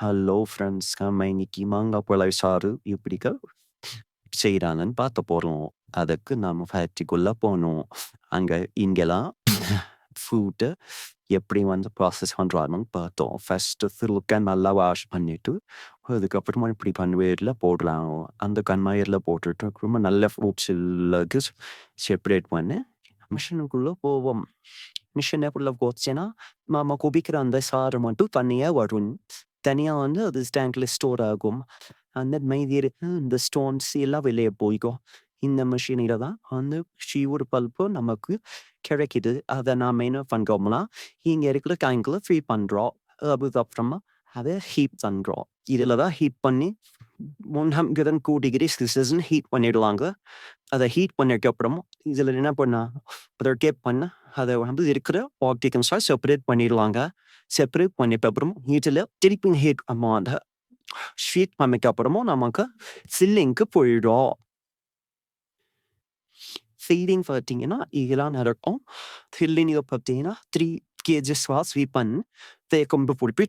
Hello friends. நம்ம இன்னைக்கு மாங்காய் பழ சாறு எப்படிக்கா செய்றாங்கன்னு பார்க்க போறோம். அதுக்கு நாம ஃபேக்ட்ரிக்குள்ள போணும். அங்க இங்கெல்லாம் ஃபுட்ட எப்படி ப்ராசஸ் பண்றாங்கன்னு பார்த்தோம். ஃபர்ஸ்ட்டு சில்க்க நல்லா வாஷ் பண்ணிட்டு, அதுக்கப்புறமா இப்படி கன்வேயர்ல போடலாம். அந்த கன்வேயர்ல போட்டுட்டு அப்புறமா நல்ல ஃப்ரூட்ஸ் எல்லாத்தையும் செப்பரேட் பண்ணி மிஷினுக்குள்ள போவோம். மிஷினுக்குள்ள போச்சுன்னா, நாம குடிக்கிற அந்த சாறு மட்டும் தனியா வரும். தனியா அது டேங்க்ல ஸ்டோர் ஆகும். அந்த மீதி இருக்க இந்த ஸ்டோன்ஸ் எல்லாம் வெளிய போய்க்கும். இந்த மிஷினில தான் ஷுகர் பல்ப்பு நமக்கு கிடைக்குது. அத நாம என்ன பண்றோம்னா, இங்க இருக்கிற டேங்க்ல ஃபில் பண்றோம். அதுக்கப்புறமா அத ஹீட் பண்றோம். இதுல தான் ஹீட் பண்ணி 102 டிகிரி செல்சியஸ்ன்னு ஹீட் பண்ணிடுவாங்க. அத ஹீட் பண்ணதுக்கு அப்புறம் இதுல என்ன பண்ணா ரொட்டேட் பண்ணா அத இருக்கிற பார்ட்டிகிள்ஸா செப்பரேட் பண்ணிடுவாங்க. செப்பரேட் பண்ணிட்ட அப்புறம் இதுல திருப்பி ஹீட் அந்த ஹீட் பண்ணதுக்கு அப்புறமும் நமக்கு சில்லிங்க்கு போயிடும். ஃபீடிங் பார்த்தீங்கன்னா, இதெல்லாம் நடக்கும். சில்லிங்ல பார்த்தீங்கன்னா 3 கேஜஸ் ஸ்வீட் பண்ணி தேக்கொண்டு புடிப்பி